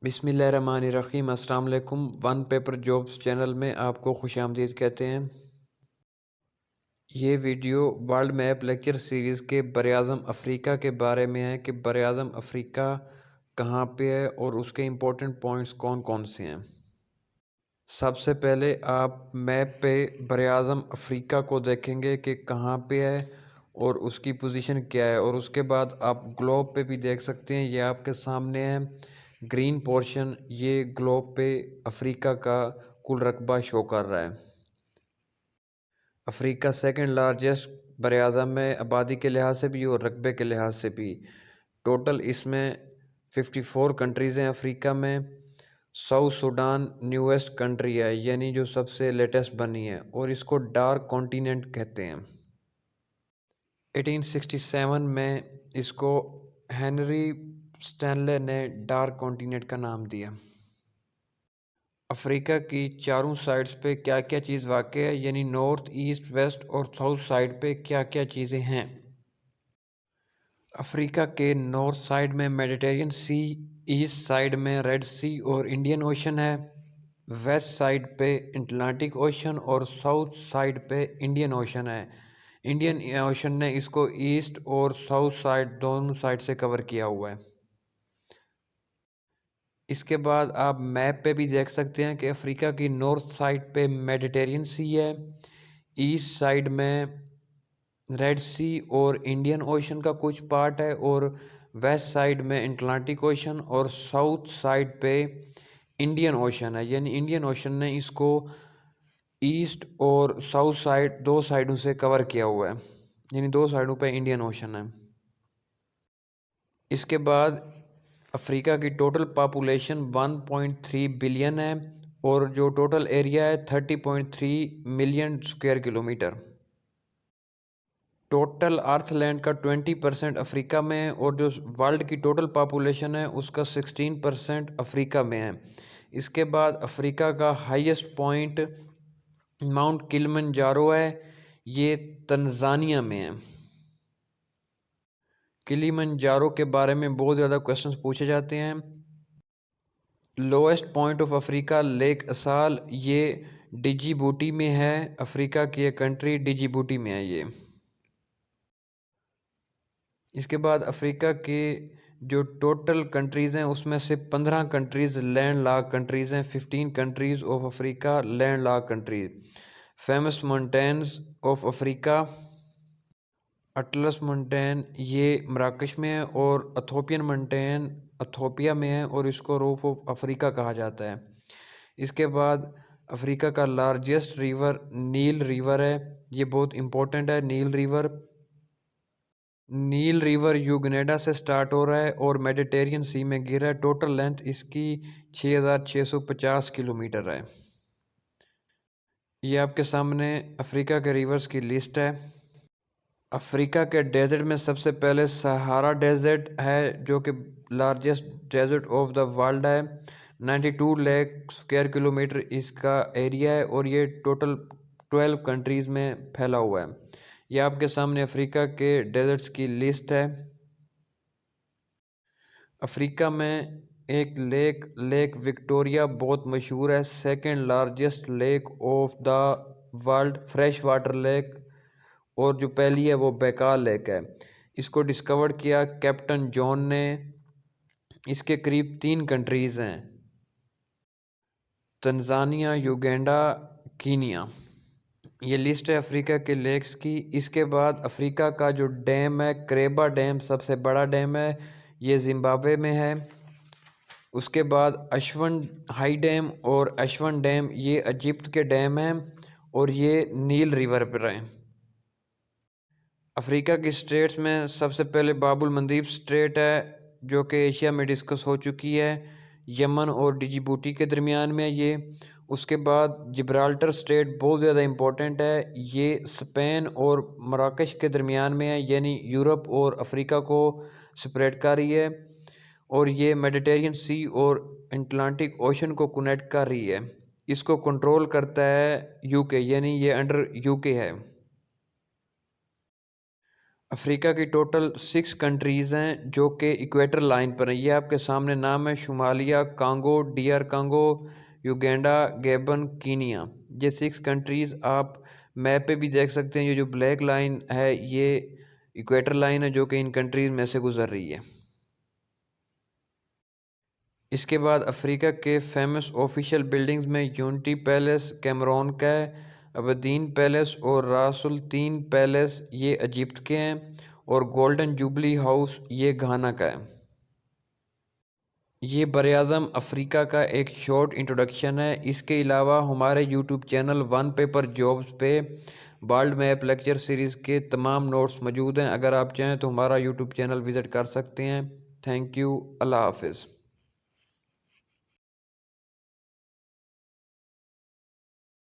बिस्मिल्लाहिर्रहमानिर्रहीम। अस्सलाम वालेकुम। वन पेपर जॉब्स चैनल में आपको खुशामदीद कहते हैं। ये video world map lecture series के बरआज़म अफ़्रीका के बारे में है कि बरआज़म अफ़्रीका कहाँ पे है और उसके इम्पोर्टेंट पॉइंट्स कौन कौन से हैं। सबसे पहले आप मैप पे बरआज़म अफ़्रीका को देखेंगे कि कहाँ पे है और उसकी पोजीशन क्या है, और उसके बाद आप ग्लोब पे भी देख सकते हैं। ये आपके सामने है ग्रीन पोर्शन, ये ग्लोब पे अफ़्रीका का कुल रकबा शो कर रहा है। अफ़्रीका सेकंड लार्जेस्ट बरआज़म है, आबादी के लिहाज से भी और रकबे के लिहाज से भी। टोटल इसमें 54 कंट्रीज़ हैं अफ़्रीका में। साउथ सूडान न्यूएस्ट कंट्री है, यानी जो सबसे लेटेस्ट बनी है, और इसको डार्क कॉन्टिनेंट कहते हैं। 1867 में इसको हेनरी स्टैनले ने डार्क कॉन्टिनेंट का नाम दिया। अफ्रीका की चारों साइड्स पे क्या क्या चीज़ वाक़ है, यानी नॉर्थ ईस्ट वेस्ट और साउथ साइड पे क्या क्या चीज़ें हैं। अफ्रीका के नॉर्थ साइड में मेडिटेरियन सी, ईस्ट साइड में रेड सी और इंडियन ओशन है, वेस्ट साइड पे अटलांटिक ओशन और साउथ साइड पे इंडियन ओशन है। इंडियन ओशन ने इसको ईस्ट और साउथ साइड दोनों साइड से कवर किया हुआ है। इसके बाद आप मैप पे भी देख सकते हैं कि अफ्रीका की नॉर्थ साइड पे मेडिटेरियन सी है, ईस्ट साइड में रेड सी और इंडियन ओशन का कुछ पार्ट है, और वेस्ट साइड में अटलांटिक ओशन, और साउथ साइड पे इंडियन ओशन है। यानी इंडियन ओशन ने इसको ईस्ट और साउथ साइड दो साइडों से कवर किया हुआ है, यानी दो साइडों पे इंडियन ओशन है। इसके बाद अफ्रीका की टोटल पॉपुलेशन 1.3 बिलियन है, और जो टोटल एरिया है 30.3 मिलियन स्क्वायर किलोमीटर। टोटल अर्थलैंड का 20% अफ्रीका में है, और जो वर्ल्ड की टोटल पॉपुलेशन है उसका 16% अफ्रीका में है। इसके बाद अफ्रीका का हाईएस्ट पॉइंट माउंट किलिमंजारो है, ये तंजानिया में है। किलिमंजारो के बारे में बहुत ज़्यादा क्वेश्चंस पूछे जाते हैं। Lowest point of Africa lake असाल, ये डिजीबूटी में है। अफ्रीका की एक कंट्री डिजीबूटी में है ये। इसके बाद अफ्रीका के जो टोटल कंट्रीज़ हैं उसमें से 15 कंट्रीज़ लैंड लॉक कंट्रीज़ हैं। 15 countries of Africa land lock countries. Famous mountains of Africa, atlas mountain ये मराकश में है, और अथोपियन माउंटेन अथोपिया में है, और इसको रूफ ऑफ अफ्रीका कहा जाता है। इसके बाद अफ्रीका का लार्जेस्ट रिवर नील रिवर है, ये बहुत इम्पोर्टेंट है। नील रिवर यूगनेडा से स्टार्ट हो रहा है और मेडिटेरियन सी में गिर रहा है। टोटल लेंथ इसकी 6650 किलोमीटर है। ये आपके सामने अफ्रीका के रिवर्स की लिस्ट है। अफ्रीका के डेजर्ट में सबसे पहले सहारा डेजर्ट है, जो कि largest desert of the world है। 92 लाख स्क्वायर किलोमीटर इसका एरिया है, और ये टोटल 12 कंट्रीज़ में फैला हुआ है। ये आपके सामने अफ्रीका के डेजर्ट्स की लिस्ट है। अफ्रीका में एक लेक विक्टोरिया बहुत मशहूर है, second largest lake of the world fresh water lake, और जो पहली है वो बेकाल लेक है। इसको डिस्कवर किया कैप्टन जॉन ने। इसके करीब 3 कंट्रीज़ हैं, तंजानिया, युगांडा, कीनिया। ये लिस्ट है अफ्रीका के लेक्स की। इसके बाद अफ्रीका का जो डैम है क्रेबा डैम सबसे बड़ा डैम है, ये जिम्बाब्वे में है। उसके बाद अश्वन हाई डैम और अश्वन डैम ये इजिप्ट के डैम हैं, और ये नील रिवर पर हैं। अफ्रीका की स्टेट्स में सबसे पहले बाबुल मंदीब स्टेट है, जो कि एशिया में डिस्कस हो चुकी है, यमन और डिजीबूटी के दरमियान में ये। उसके बाद जिब्राल्टर स्टेट बहुत ज़्यादा इम्पोर्टेंट है, ये स्पेन और मराकश के दरमियान में है, यानी यूरोप और अफ्रीका को सेपरेट कर रही है, और ये मेडिटेरियन सी और अटलांटिक ओशन को कनेक्ट कर रही है। इसको कंट्रोल करता है यूके, यानी ये अंडर यूके है। अफ्रीका की टोटल 6 कंट्रीज़ हैं जो कि इक्वेटर लाइन पर हैं। ये आपके सामने नाम है: Somalia, Congo, DR Congo, Uganda, Gabon, Kenya. ये 6 कंट्रीज़ आप मैप पे भी देख सकते हैं। ये जो ब्लैक लाइन है ये इक्वेटर लाइन है जो कि इन कंट्रीज़ में से गुजर रही है। इसके बाद अफ्रीका के फेमस ऑफिशियल बिल्डिंग्स में यूनिटी पैलेस कैमरून का है, अबदीन पैलेस और रासुल तीन पैलेस ये इजिप्ट के हैं, और गोल्डन जुबली हाउस ये घाना का है। ये बरआज़म अफ्रीका का एक शॉर्ट इंट्रोडक्शन है। इसके अलावा हमारे YouTube channel one paper jobs पे वर्ल्ड मैप लेक्चर सीरीज़ के तमाम नोट्स मौजूद हैं। अगर आप चाहें तो हमारा यूट्यूब चैनल विज़िट कर सकते हैं। Thank you. अल्लाह हाफिज़।